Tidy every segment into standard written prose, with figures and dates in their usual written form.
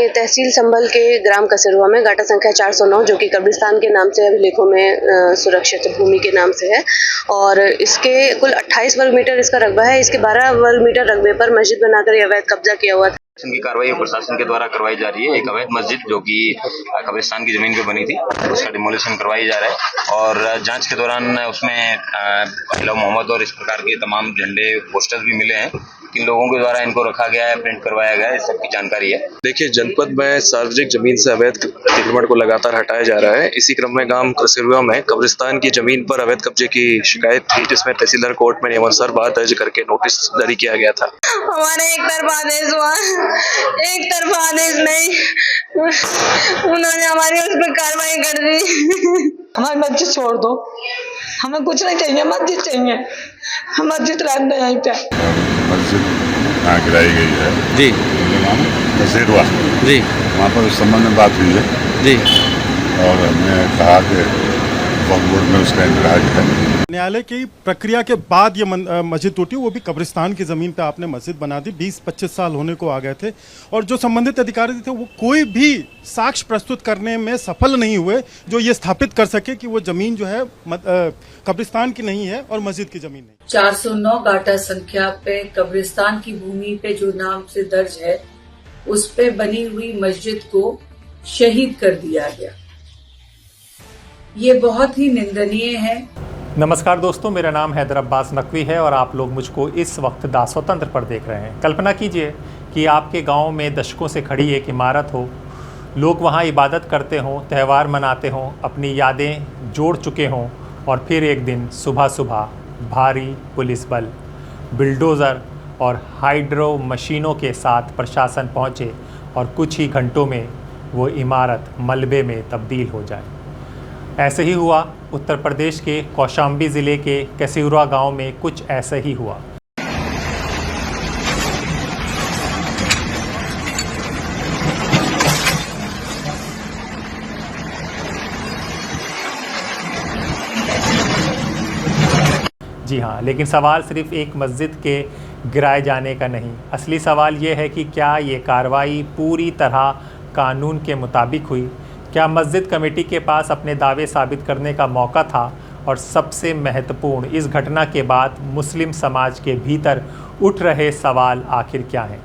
ये तहसील संभल के ग्राम कसेरुआ में गाटा संख्या 409 जो कि कब्रिस्तान के नाम से अभिलेखों में सुरक्षित भूमि के नाम से है और इसके कुल 28 वर्ग मीटर इसका रकबा है। इसके 12 वर्ग मीटर रकबे पर मस्जिद बनाकर ये अवैध कब्जा किया हुआ था। की कार्रवाई प्रशासन के द्वारा करवाई जा रही है। एक अवैध मस्जिद जो कि कब्रिस्तान की जमीन पे बनी थी उसका डिमोलिशन करवाई जा रहा है और जांच के दौरान उसमें अल्लाह मोहम्मद और इस प्रकार के तमाम झंडे पोस्टर्स भी मिले हैं। किन लोगों के द्वारा इनको रखा गया है, प्रिंट करवाया गया है, इस सबकी जानकारी है। देखिए, जनपद में सार्वजनिक जमीन से अवैध अतिक्रमण को लगातार हटाया जा रहा है। इसी क्रम में गांव कसेरुआ में कब्रिस्तान की जमीन पर अवैध कब्जे की शिकायत थी, जिसमें तहसीलदार कोर्ट में नियमानुसार बात दर्ज करके नोटिस जारी किया गया था। हमारा एक तरफा आदेश हुआ, एक तरफा आदेश नहीं, उन्होंने हमारी उस पर कार्रवाई कर दी। हमारी मस्जिद छोड़ दो, हमें कुछ नहीं चाहिए, मस्जिद चाहिए, हम मस्जिद रख दें यहीं पे। मस्जिद यहाँ गिराई गई है जी, कसेरुआ जी, वहाँ पर उस संबंध में बात हुई है जी, और हमने कहा कि वक्फ बोर्ड में उसका इंतजाज है। न्यायालय की प्रक्रिया के बाद ये मस्जिद टूटी, वो भी कब्रिस्तान की ज़मीन पे आपने मस्जिद बना दी। 20-25 साल होने को आ गए थे और जो संबंधित अधिकारी थे वो कोई भी साक्ष्य प्रस्तुत करने में सफल नहीं हुए जो ये स्थापित कर सके कि वो ज़मीन जो है कब्रिस्तान की नहीं है और मस्जिद की ज़मीन नहीं। 409 गाटा संख्या पे कब्रिस्तान की भूमि पे जो नाम से दर्ज है उस पे बनी हुई मस्जिद को शहीद कर दिया गया। ये बहुत ही निंदनीय है। नमस्कार दोस्तों, मेरा नाम हैदर अब्बास नकवी है और आप लोग मुझको इस वक्त दासोतंत्र पर देख रहे हैं। कल्पना कीजिए कि आपके गांव में दशकों से खड़ी एक इमारत हो, लोग वहां इबादत करते हों, त्यौहार मनाते हों, अपनी यादें जोड़ चुके हों और फिर एक दिन सुबह सुबह भारी पुलिस बल, बिल्डोज़र और हाइड्रो मशीनों के साथ प्रशासन पहुंचे और कुछ ही घंटों में वो इमारत मलबे में तब्दील हो जाए। ऐसे ही हुआ उत्तर प्रदेश के कौशाम्बी ज़िले के कसेरुआ गांव में, कुछ ऐसा ही हुआ। जी हाँ, लेकिन सवाल सिर्फ एक मस्जिद के गिराए जाने का नहीं। असली सवाल ये है कि क्या ये कार्रवाई पूरी तरह कानून के मुताबिक हुई? क्या मस्जिद कमेटी के पास अपने दावे साबित करने का मौका था? और सबसे महत्वपूर्ण, इस घटना के बाद मुस्लिम समाज के भीतर उठ रहे सवाल आखिर क्या हैं?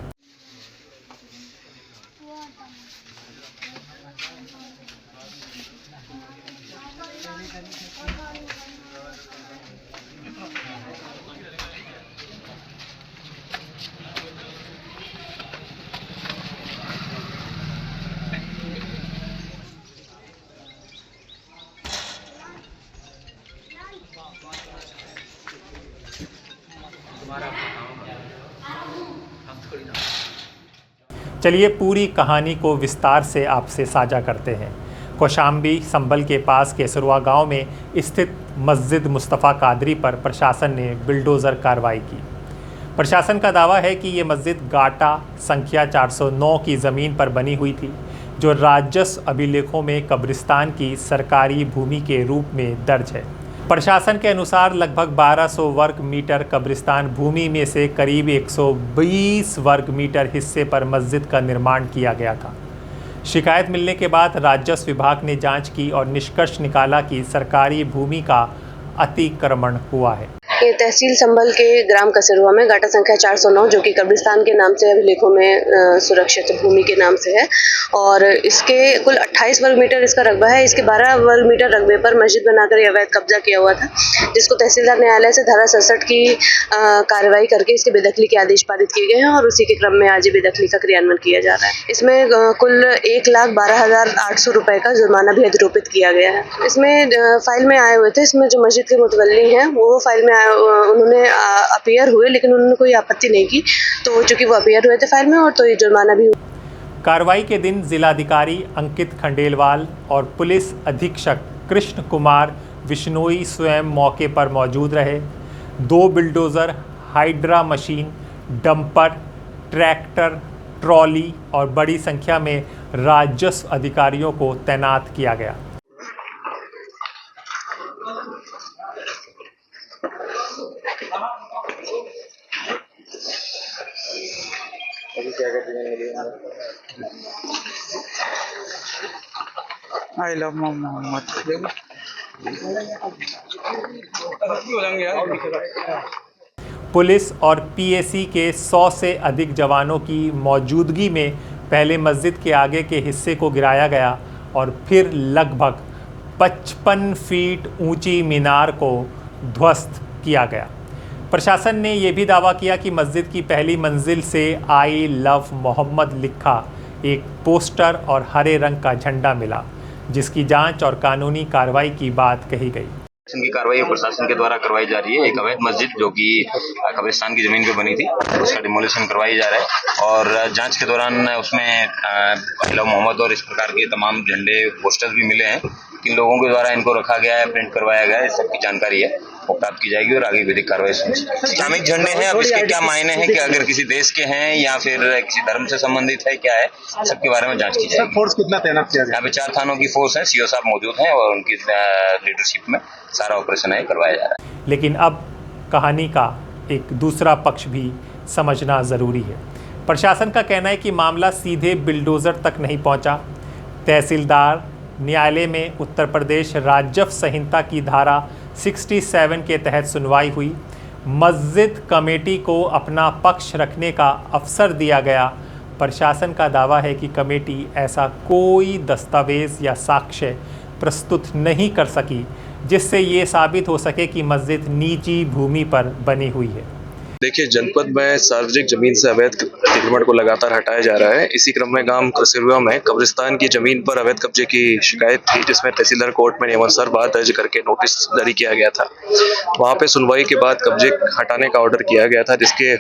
चलिए पूरी कहानी को विस्तार से आपसे साझा करते हैं। कौशाम्बी संभल के पास कसेरुआ गांव में स्थित मस्जिद मुस्तफ़ा कादरी पर प्रशासन ने बिल्डोज़र कार्रवाई की। प्रशासन का दावा है कि ये मस्जिद गाटा संख्या 409 की ज़मीन पर बनी हुई थी, जो राजस्व अभिलेखों में कब्रिस्तान की सरकारी भूमि के रूप में दर्ज है। प्रशासन के अनुसार लगभग 1200 वर्ग मीटर कब्रिस्तान भूमि में से करीब 120 वर्ग मीटर हिस्से पर मस्जिद का निर्माण किया गया था। शिकायत मिलने के बाद राजस्व विभाग ने जांच की और निष्कर्ष निकाला कि सरकारी भूमि का अतिक्रमण हुआ है। ये तहसील संभल के ग्राम कसेरुआ में गाटा संख्या 409 जो कि कब्रिस्तान के नाम से अभिलेखों में सुरक्षित भूमि के नाम से है और इसके कुल 28 वर्ग मीटर इसका रकबा है। इसके 12 वर्ग मीटर रकबे पर मस्जिद बनाकर ये अवैध कब्जा किया हुआ था, जिसको तहसीलदार न्यायालय से धारा 67 की कार्रवाई करके इसके बेदखली के आदेश पारित किए गए हैं और उसी के क्रम में आज बेदखली का क्रियान्वयन किया जा रहा है। इसमें कुल 1,12,800 रुपए का जुर्माना भी अधिरोपित किया गया है। इसमें फाइल में आए हुए थे, इसमें जो मस्जिद के मुतवल्ली हैं वो फाइल में उन्होंने अपीयर हुए, लेकिन उन्होंने कोई आपत्ति नहीं की, तो चूंकि वो अपीयर हुए थे फाइल में और तो ये जुर्माना भी। कार्रवाई के दिन जिलाधिकारी अंकित खंडेलवाल और पुलिस अधीक्षक कृष्ण कुमार विश्नोई स्वयं मौके पर मौजूद रहे। 2 bulldozer, hydra machine, dumper, tractor, trolley और बड़ी संख्या में राजस्व अधिकारियों को तैनात किया गया। अभी क्या कहते हैं? I love Mohammad. पुलिस और पीएसी के 100 से अधिक जवानों की मौजूदगी में पहले मस्जिद के आगे के हिस्से को गिराया गया और फिर लगभग 55 फीट ऊंची मीनार को ध्वस्त किया गया। प्रशासन ने यह भी दावा किया कि मस्जिद की पहली मंजिल से आई लव मोहम्मद लिखा एक पोस्टर और हरे रंग का झंडा मिला, जिसकी जांच और कानूनी कार्रवाई की बात कही गई। की कार्रवाई प्रशासन के द्वारा करवाई जा रही है। एक अवैध मस्जिद जो कि कब्रिस्तान की जमीन पे बनी थी, उसका डिमोलिशन करवाई जा रहा है और जांच के दौरान उसमें लव मोहम्मद और इस प्रकार के तमाम झंडे पोस्टर्स भी मिले हैं। किन लोगों के द्वारा इनको रखा गया है, प्रिंट करवाया गया है, इस सबकी जानकारी है वो प्राप्त की जाएगी और आगे विधिक कार्रवाई सुनिश्चित। इस्लामिक झंडे हैं, अब इसके क्या मायने हैं कि अगर किसी देश के हैं या फिर किसी धर्म से संबंधित है, क्या है, सबके बारे में जांच की जाएगी। फोर्स कितना तैनात किया गया? यहाँ पे 4 थानों की फोर्स है, सीओ साहब मौजूद हैं और उनकी लीडरशिप में सारा ऑपरेशन है करवाया जा रहा है। लेकिन अब कहानी का एक दूसरा पक्ष भी समझना ज़रूरी है। प्रशासन का कहना है कि मामला सीधे बिल्डोज़र तक नहीं पहुंचा। तहसीलदार न्यायालय में उत्तर प्रदेश राजस्व संहिता की धारा 67 के तहत सुनवाई हुई। मस्जिद कमेटी को अपना पक्ष रखने का अवसर दिया गया। प्रशासन का दावा है कि कमेटी ऐसा कोई दस्तावेज़ या साक्ष्य प्रस्तुत नहीं कर सकी जिससे ये साबित हो सके कि मस्जिद निजी भूमि पर बनी हुई है। देखिए, जनपद में सार्वजनिक जमीन से अवैध अतिक्रमण को लगातार हटाया जा रहा है। इसी क्रम में गांव कसिरुआ में कब्रिस्तान की जमीन पर अवैध कब्जे की शिकायत थी, जिसमें तहसीलदार कोर्ट में नियमानुसार बात दर्ज करके नोटिस जारी किया गया था। वहां पे सुनवाई के बाद कब्जे हटाने का ऑर्डर किया गया था, जिसके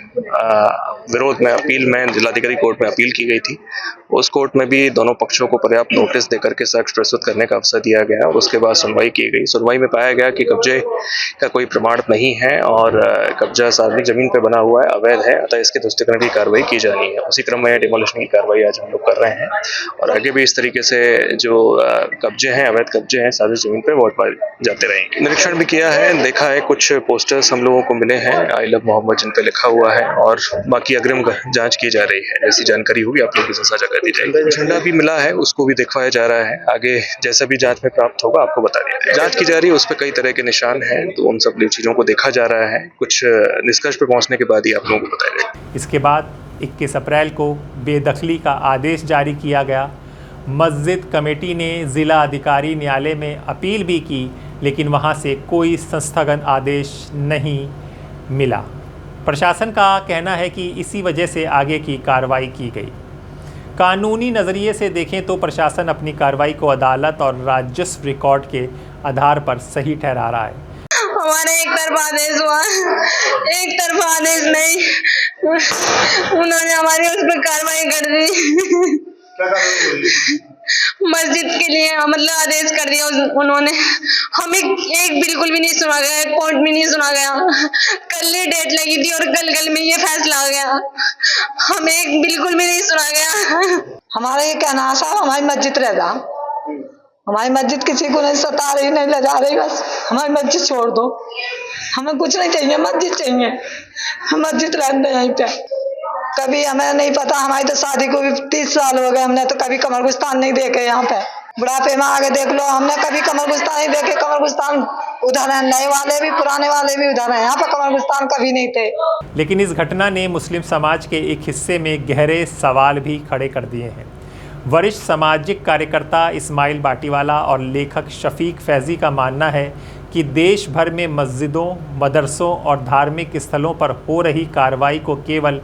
विरोध में अपील में जिलाधिकारी कोर्ट में अपील की गई थी। उस कोर्ट में भी दोनों पक्षों को पर्याप्त नोटिस देकर के साक्ष्य प्रस्तुत करने का अवसर दिया गया और उसके बाद सुनवाई की गई। सुनवाई में पाया गया कि कब्जे का कोई प्रमाण नहीं है और कब्जा सार्वजनिक जमीन पे बना हुआ है, अवैध है, अतः इसके ध्वस्तीकरण की कार्रवाई की जानी है। उसी क्रम में डिमोलिशन की कार्रवाई आज हम लोग कर रहे हैं और आगे भी इस तरीके से जो कब्जे हैं, अवैध कब्जे हैं सार्वजनिक जमीन पे वो पाए जाते रहेंगे। निरीक्षण भी किया है, देखा है, कुछ पोस्टर्स हम लोगों को मिले हैं आई लव मोहम्मद जिन पे लिखा हुआ है और बाकी अग्रिम जांच की जा रही है। जैसी जानकारी होगी आप लोगों के साथ साझा कर दी जाएगी। झंडा भी मिला है, उसको भी दिखवाया जा रहा है। आगे जैसा भी जांच में प्राप्त होगा आपको बता दिया जाएगा। जांच की जा रही है, उस पर कई तरह के निशान हैं, तो उन सब चीजों को देखा जा रहा है। कुछ निष्कर्ष पे पहुंचने के बाद ही आप लोगों को बताया जाएगा। इसके बाद 21 अप्रैल को बेदखली का आदेश जारी किया गया। मस्जिद कमेटी ने ज़िला अधिकारी न्यायालय में अपील भी की, लेकिन वहां से कोई संस्थागत आदेश नहीं मिला। प्रशासन का कहना है कि इसी वजह से आगे की कार्रवाई की गई। कानूनी नज़रिए से देखें तो प्रशासन अपनी कार्रवाई को अदालत और राजस्व रिकॉर्ड के आधार पर सही ठहरा रहा है। हमारा एक तरफा आदेश हुआ, एक तरफा आदेश नहीं, उन्होंने हमारी उस पर कार्रवाई कर दी। मस्जिद के लिए मतलब आदेश कर दिया उन्होंने। हमें एक बिल्कुल भी नहीं सुना गया, एक पॉइंट भी नहीं सुना गया। कल ही डेट लगी थी और कल में ये फैसला आ गया, हमें एक बिल्कुल भी नहीं सुना गया। हमारा ये कहना है साहब, हमारी मस्जिद रह जा, हमारी मस्जिद किसी को नहीं सता रही, नहीं ले जा रही, बस हमारी मस्जिद छोड़ दो, हमें कुछ नहीं चाहिए, मस्जिद चाहिए, मस्जिद रहने यहीं पे। कभी हमें नहीं पता, हमारी तो शादी को भी 30 साल हो गए, हमने तो कभी कमरगुस्तान नहीं देखे। यहाँ पे बुढ़ापे में आगे देख लो, हमने कभी कमरगुस्तान नहीं देखे। कमरगुस्तान उधर है, नए वाले भी पुराने वाले भी उधर है, यहाँ पे कमरगुस्तान कभी नहीं थे। लेकिन इस घटना ने मुस्लिम समाज के एक हिस्से में गहरे सवाल भी खड़े कर दिए हैं। वरिष्ठ सामाजिक कार्यकर्ता इस्माइल बाटीवाला और लेखक शफीक फैज़ी का मानना है कि देश भर में मस्जिदों, मदरसों और धार्मिक स्थलों पर हो रही कार्रवाई को केवल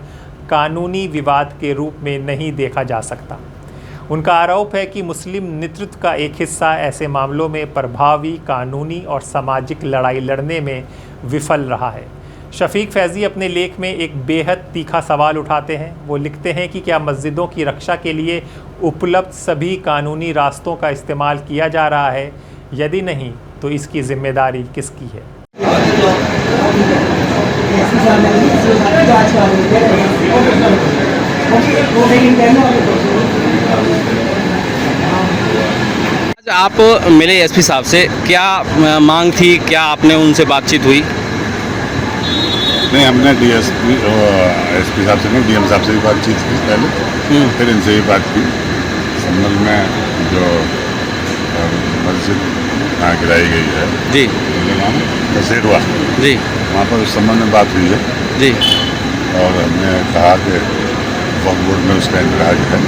कानूनी विवाद के रूप में नहीं देखा जा सकता। उनका आरोप है कि मुस्लिम नेतृत्व का एक हिस्सा ऐसे मामलों में प्रभावी कानूनी और सामाजिक लड़ाई लड़ने में विफल रहा है। शफीक फैज़ी अपने लेख में एक बेहद तीखा सवाल उठाते हैं। वो लिखते हैं कि क्या मस्जिदों की रक्षा के लिए उपलब्ध सभी कानूनी रास्तों का इस्तेमाल किया जा रहा है? यदि नहीं, तो इसकी जिम्मेदारी किसकी है? आप मिले एसपी साहब से, क्या मांग थी, क्या आपने उनसे बातचीत हुई? नहीं, हमने DSP SP साहब से नहीं, DM साहब से भी बातचीत की पहले, फिर इनसे भी बात की। संभल में जो मस्जिद यहाँ गिराई गई है जी नाम कसेरवा जी, वहाँ पर उस संबंध में बात हुई है जी, और हमने कहा कि वक्फ बोर्ड में उसका इंतराज है,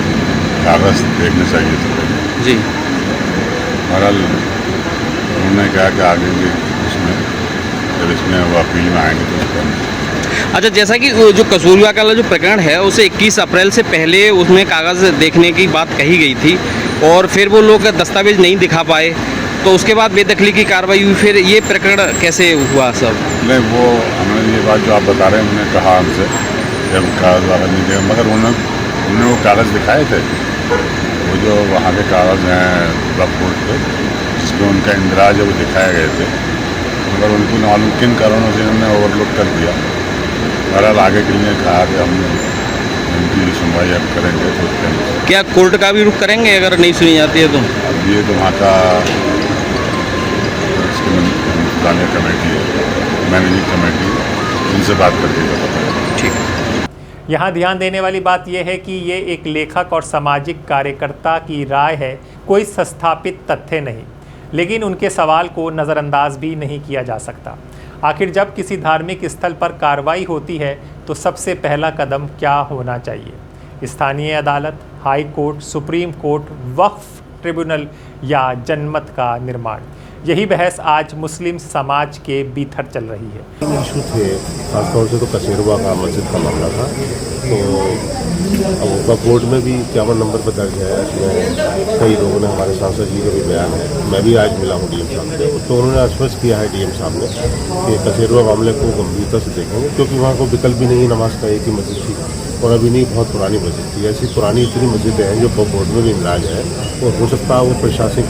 कागज़ देखने चाहिए थे पहले। जी। बहरहाल उन्होंने कहा कि आगे भी उसमें जब इसमें वो अपील में आएंगे तो उसका अच्छा, जैसा कि वो जो कसूरवा का जो प्रकरण है उसे 21 अप्रैल से पहले उसमें कागज़ देखने की बात कही गई थी और फिर वो लोग दस्तावेज नहीं दिखा पाए, तो उसके बाद बेदखली की कार्रवाई हुई। फिर ये प्रकरण कैसे हुआ सब? नहीं, वो हमने ये बात जो आप बता रहे हैं उन्होंने कहा हमसे जब कागज़ वागज नहीं दिया, मगर उन्होंने वो कागज़ दिखाए थे, वो जो वहाँ के कागज़ हैं वक्फ बोर्ड के जिसमें उनका इंदराज है वो दिखाए गए थे, मगर उनको मालूम किन कारणों से उन्होंने ओवरलुक कर दिया। बहरहाल आगे के लिए कहा कि हम उनकी सुनवाई अब करेंगे तो उसके अनुसार। क्या कोर्ट का भी रुख करेंगे अगर नहीं सुनी जाती है तो? अब ये तो वहाँ का इंतजामिया कमेटी है, मैनेजिंग कमेटी, उनसे बात करके बताया। ठीक। यहाँ ध्यान देने वाली बात यह है कि ये एक लेखक और सामाजिक कार्यकर्ता की राय है, कोई संस्थापित तथ्य नहीं, लेकिन उनके सवाल को नज़रअंदाज भी नहीं किया जा सकता। आखिर जब किसी धार्मिक स्थल पर कार्रवाई होती है तो सबसे पहला कदम क्या होना चाहिए? स्थानीय अदालत, हाई कोर्ट, सुप्रीम कोर्ट, वक्फ ट्रिब्यूनल या जनमत का निर्माण? यही बहस आज मुस्लिम समाज के भीतर चल रही है। इशू थे खासतौर से तो कसेरवा का मस्जिद का मामला था, तो अब वक्फ बोर्ड में भी 51 नंबर पर दर्ज है। इसमें कई लोगों ने, हमारे सांसद जी का भी बयान है, मैं भी आज मिला हूँ DM साहब से, तो उन्होंने आश्वस्त किया है DM साहब ने कि कसेरवा मामले को गंभीरता से देखेंगे, क्योंकि वहाँ को विकल्प भी नहीं, नमाज का एक ही मस्जिद थी और अभी नहीं बहुत पुरानी मस्जिद थी। ऐसी पुरानी इतनी मस्जिदें हैं जो वक्फ बोर्ड में भी इंदराज है, और हो सकता है वो प्रशासनिक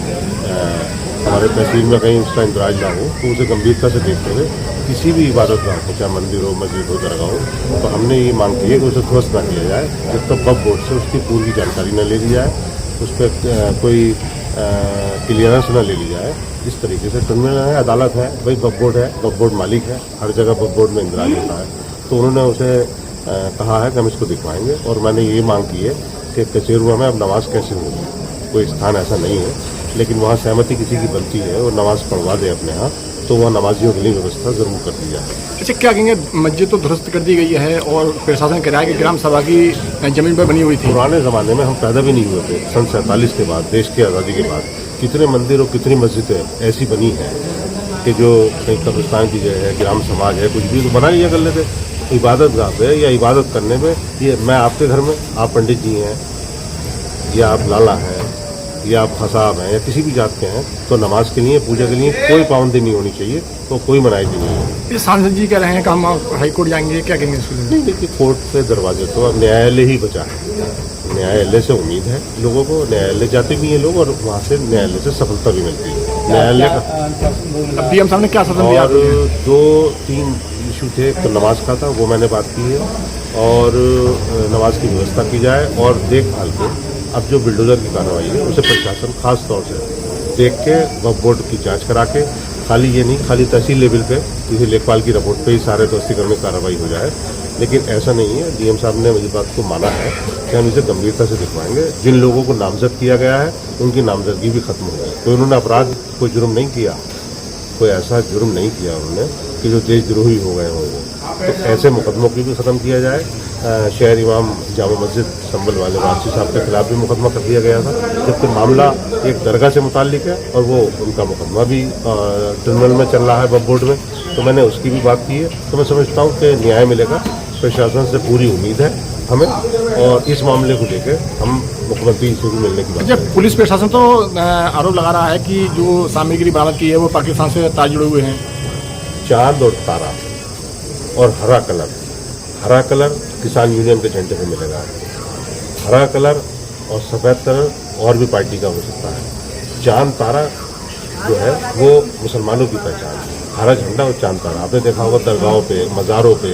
हमारे तहसील में कहीं उसका इंतराज ना हो, तो उसे गंभीरता से देखते हुए किसी भी इबादत गाह को, चाहे मंदिर हो, मस्जिद हो, दरगाह हो, तो हमने ये मांग की है कि उसे ध्वस्त ना किया जाए जब तक वक्फ बोर्ड से उसकी पूरी जानकारी न ले ली जाए, उस पर कोई क्लियरेंस न ले ली जाए। इस तरीके से ट्रिब्यूनल है, अदालत है, भाई वक्फ बोर्ड है, वक्फ बोर्ड मालिक है, हर जगह वक्फ बोर्ड में इंतराज होता है, तो उन्होंने उसे कहा है कि हम इसको दिखवाएंगे। और मैंने ये मांग की है कि कचेरुआ में अब नमाज कैसे होगी, कोई स्थान ऐसा नहीं है, लेकिन वहाँ सहमति किसी की बनती है और नमाज पढ़वा दे अपने यहाँ, तो वहाँ नमाजियों के लिए व्यवस्था जरूर कर दी जाए। अच्छा, क्या कहेंगे, मस्जिद तो ध्वस्त कर दी गई है और प्रशासन कह रहा है कि ग्राम सभा की जमीन पर बनी हुई थी। पुराने ज़माने में हम पैदा भी नहीं हुए थे, सन 47 के बाद, देश की आज़ादी के बाद कितने मंदिर और कितनी मस्जिदें ऐसी बनी हैं कि जो कहीं कब्रिस्तान की जगह है, ग्राम समाज है, कुछ भी तो बना लिया कर लेते इबादत गाह पे या इबादत करने में। ये मैं आपके घर में, आप पंडित जी हैं या आप लाला हैं या आप खसाब हैं या किसी भी जात के हैं, तो नमाज के लिए, पूजा के लिए कोई पाबंदी नहीं होनी चाहिए, तो कोई मनाही नहीं है। ये सांसद जी कह रहे हैं कि हम हाई कोर्ट जाएंगे, क्या कहेंगे इसको? नहीं, देखिए, कोर्ट के दरवाजे तो अब न्यायालय ही बचा है। न्यायालय से उम्मीद है लोगों को, न्यायालय जाते भी हैं लोग और वहाँ से न्यायालय से सफलता भी मिलती है। न्यायालय का DM साहब ने क्या सदन दिया? और 2-3 इशू थे, तो नमाज का था, वो मैंने बात की है, और नमाज की व्यवस्था की जाए और देखभाल के अब जो बिल्डोजर की कार्रवाई है उसे प्रशासन खास तौर से देख के वक्फ बोर्ड की जांच करा के, खाली ये नहीं, खाली तहसील लेवल पे किसी लेखपाल की रिपोर्ट पे ही सारे ध्वस्तीकरण में कार्रवाई हो जाए, लेकिन ऐसा नहीं है। DM साहब ने मुझे बात को माना है कि हम इसे गंभीरता से दिखवाएंगे। जिन लोगों को नामजद किया गया है उनकी नामजदगी भी खत्म हो गई, तो उन्होंने अपराध, कोई जुर्म नहीं किया, कोई ऐसा जुर्म नहीं किया उन्होंने कि जो देशद्रोही हो गए हों, तो ऐसे मुकदमों की भी ख़त्म किया जाए। शहर इमाम जामा मस्जिद संभल वाले वारसी साहब के खिलाफ भी मुकदमा कर दिया गया था, जबकि मामला एक दरगाह से मुताल्लिक है और वो उनका मुकदमा भी ट्रिब्यूनल में चल रहा है वक्फ बोर्ड में, तो मैंने उसकी भी बात की है। तो मैं समझता हूँ कि न्याय मिलेगा, प्रशासन से पूरी उम्मीद है हमें, और इस मामले को लेकर हम मुख्यमंत्री से भी मिलने की बात। जब पुलिस प्रशासन तो आरोप लगा रहा है कि जो सामग्री बरामद की है वो पाकिस्तान से तार जुड़े हुए हैं। चांद और तारा और हरा कलर किसान यूनियन के झंडे पे मिलेगा। हरा कलर और सफ़ेद कलर और भी पार्टी का हो सकता है। चांद तारा जो है वो मुसलमानों की पहचान है, हरा झंडा और चांद तारा। आपने देखा होगा दरगाहों पे, मज़ारों पे,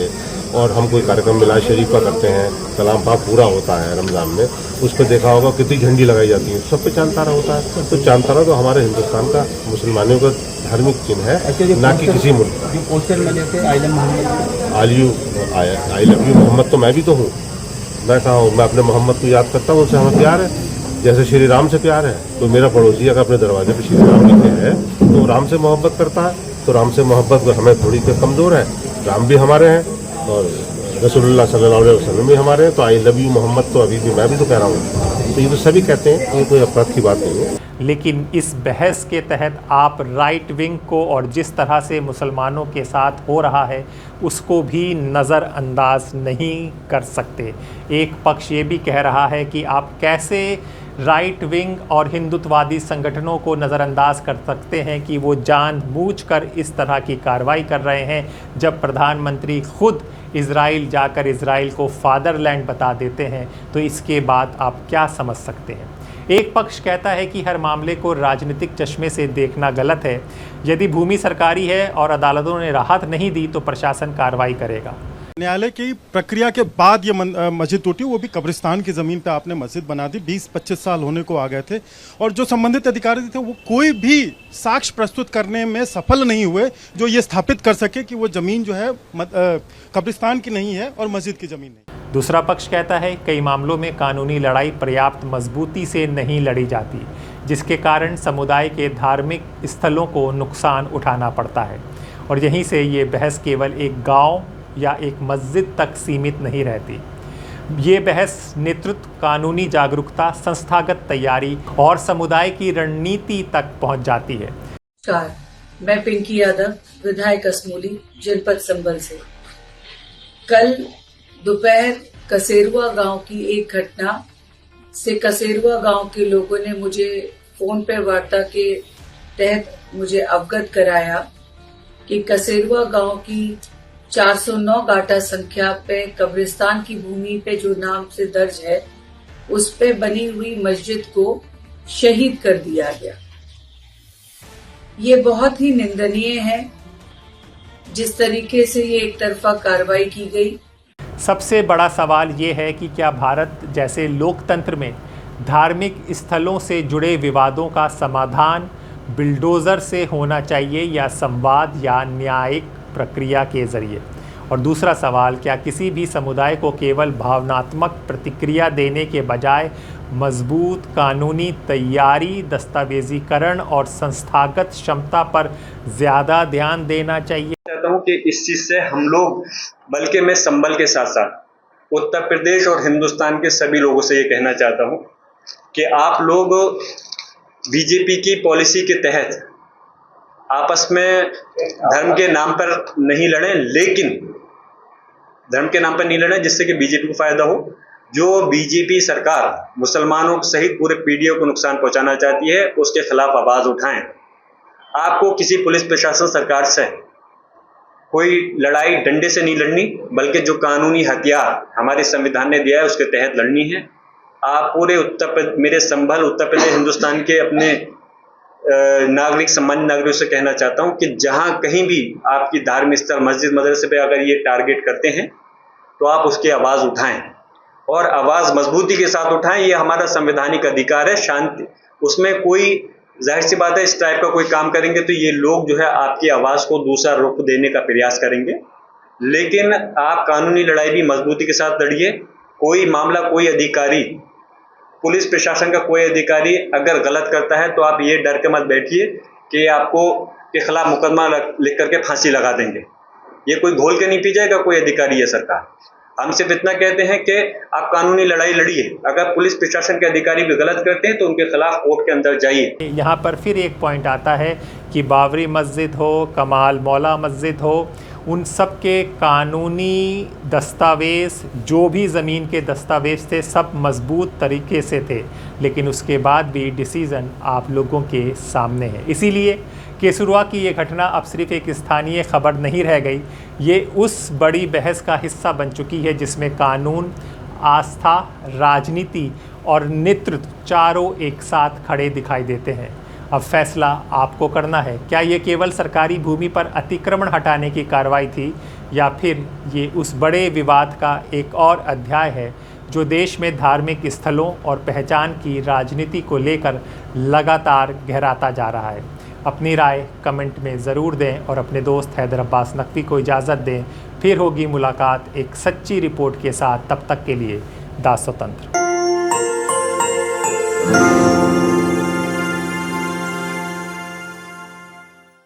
और हम कोई कार्यक्रम मिलाद शरीफ का करते हैं, कलाम पाक पूरा होता है रमज़ान में, उस पर देखा होगा कितनी झंडी लगाई जाती है, सब पे चांद तारा होता है। तो चांद तारा तो हमारे हिंदुस्तान का मुसलमानों का धार्मिक चिन्ह है, ना कि किसी मुल्क का। जो पोस्टर में जैसे I love Mohammad, I love you Mohammad तो मैं भी तो हूँ, मैं कहा हूँ, मैं अपने मोहम्मद को याद करता हूँ, उनसे हमें प्यार है। जैसे श्री राम से प्यार है, तो मेरा पड़ोसी अगर अपने दरवाजे पर श्री राम लिखे हैं तो राम से मोहब्बत करता है, तो राम से मोहब्बत हमें थोड़ी कमज़ोर है। राम भी हमारे हैं और रसूलुल्लाह सल्लल्लाहु अलैहि वसल्लम भी हमारे हैं, तो आई लव यू मोहम्मद तो अभी भी मैं भी तो कह रहा हूँ। तो ये तो सभी कहते हैं, ये कोई अपराध की बात नहीं है। लेकिन इस बहस के तहत आप राइट विंग को और जिस तरह से मुसलमानों के साथ हो रहा है उसको भी नज़रअंदाज नहीं कर सकते। एक पक्ष ये भी कह रहा है कि आप कैसे राइट विंग और हिंदुत्ववादी संगठनों को नज़रअंदाज कर सकते हैं कि वो जानबूझकर इस तरह की कार्रवाई कर रहे हैं, जब प्रधानमंत्री खुद इज़राइल जाकर इज़राइल को फादरलैंड बता देते हैं। तो इसके बाद आप क्या समझ सकते हैं? एक पक्ष कहता है कि हर मामले को राजनीतिक चश्मे से देखना गलत है। यदि भूमि सरकारी है और अदालतों ने राहत नहीं दी तो प्रशासन कार्रवाई करेगा। न्यायालय की प्रक्रिया के बाद ये मस्जिद टूटी, वो भी कब्रिस्तान की ज़मीन पे आपने मस्जिद बना दी। 20-25 साल होने को आ गए थे और जो संबंधित अधिकारी थे वो कोई भी साक्ष्य प्रस्तुत करने में सफल नहीं हुए जो ये स्थापित कर सके कि वो ज़मीन जो है कब्रिस्तान की नहीं है और मस्जिद की ज़मीन नहीं। दूसरा पक्ष कहता है कई मामलों में कानूनी लड़ाई पर्याप्त मजबूती से नहीं लड़ी जाती, जिसके कारण समुदाय के धार्मिक स्थलों को नुकसान उठाना पड़ता है। और यहीं से ये बहस केवल एक गांव या एक मस्जिद तक सीमित नहीं रहती। ये बहस नेतृत्व, कानूनी जागरूकता, संस्थागत तैयारी और समुदाय की रणनीति तक पहुंच जाती है। नमस्कार, मैं पिंकी यादव, विधायक असमोली, जनपद संबल से। कल दोपहर कसेरुआ गांव की एक घटना से कसेरुआ गांव के लोगों ने मुझे फोन पे वार्ता के तहत मुझे अवगत कराया कि कसेरुआ गांव की 409 गाटा संख्या पे कब्रिस्तान की भूमि पे जो नाम से दर्ज है उस पे बनी हुई मस्जिद को शहीद कर दिया गया। ये बहुत ही निंदनीय है जिस तरीके से ये एक तरफा कार्रवाई की गई। सबसे बड़ा सवाल ये है कि क्या भारत जैसे लोकतंत्र में धार्मिक स्थलों से जुड़े विवादों का समाधान बिल्डोज़र से होना चाहिए या संवाद या न्यायिक प्रक्रिया के ज़रिए? और दूसरा सवाल, क्या किसी भी समुदाय को केवल भावनात्मक प्रतिक्रिया देने के बजाय मजबूत कानूनी तैयारी, दस्तावेजीकरण और संस्थागत क्षमता पर ज़्यादा ध्यान देना चाहिए? चाहता हूँ कि इस चीज़ से हम लोग, बल्कि मैं संबल के साथ साथ उत्तर प्रदेश और हिंदुस्तान के सभी लोगों से ये कहना चाहता हूँ कि आप लोग बीजेपी की पॉलिसी के तहत आपस में धर्म के नाम पर नहीं लड़ें, लेकिन धर्म के नाम पर नहीं लड़ें जिससे कि बीजेपी को फायदा हो। जो बीजेपी सरकार मुसलमानों सहित पूरे पीढ़ियों को नुकसान पहुंचाना चाहती है उसके खिलाफ आवाज उठाएं। आपको किसी पुलिस प्रशासन सरकार से कोई लड़ाई डंडे से नहीं लड़नी, बल्कि जो कानूनी हथियार हमारे संविधान ने दिया है उसके तहत लड़नी है। आप पूरे मेरे संभल उत्तर प्रदेश हिंदुस्तान के अपने नागरिक, सम्मानित नागरिकों से कहना चाहता हूं कि जहां कहीं भी आपकी धार्मिक स्थल, मस्जिद, मदरसे पे अगर ये टारगेट करते हैं तो आप उसकी आवाज़ उठाएं और आवाज़ मजबूती के साथ उठाएं। ये हमारा संवैधानिक अधिकार है। शांति, उसमें कोई, जाहिर सी बात है, इस टाइप का कोई काम करेंगे तो ये लोग जो है आपकी आवाज़ को दूसरा रुख देने का प्रयास करेंगे। लेकिन आप कानूनी लड़ाई भी मजबूती के साथ लड़िए। कोई मामला, कोई अधिकारी, पुलिस प्रशासन का कोई अधिकारी अगर गलत करता है तो आप ये डर के मत बैठिए कि आपको के खिलाफ मुकदमा लिख करके फांसी लगा देंगे। ये कोई घोल के नहीं पी जाएगा कोई अधिकारी या सरकार। हम सिर्फ इतना कहते हैं कि आप कानूनी लड़ाई लड़िए। अगर पुलिस प्रशासन के अधिकारी भी गलत करते हैं तो उनके खिलाफ कोर्ट के अंदर जाइए। यहाँ पर फिर एक पॉइंट आता है कि बाबरी मस्जिद हो, कमाल मौला मस्जिद हो, उन सब के कानूनी दस्तावेज़, जो भी ज़मीन के दस्तावेज़ थे, सब मजबूत तरीके से थे, लेकिन उसके बाद भी डिसीज़न आप लोगों के सामने है। इसीलिए केसरुआ की ये घटना अब सिर्फ एक स्थानीय खबर नहीं रह गई, ये उस बड़ी बहस का हिस्सा बन चुकी है जिसमें कानून, आस्था, राजनीति और नेतृत्व चारों एक साथ खड़े दिखाई देते हैं। अब फैसला आपको करना है। क्या ये केवल सरकारी भूमि पर अतिक्रमण हटाने की कार्रवाई थी या फिर ये उस बड़े विवाद का एक और अध्याय है जो देश में धार्मिक स्थलों और पहचान की राजनीति को लेकर लगातार गहराता जा रहा है। अपनी राय कमेंट में ज़रूर दें और अपने दोस्त हैदर अब्बास नकवी को इजाज़त दें। फिर होगी मुलाकात एक सच्ची रिपोर्ट के साथ। तब तक के लिए दास स्वतंत्र।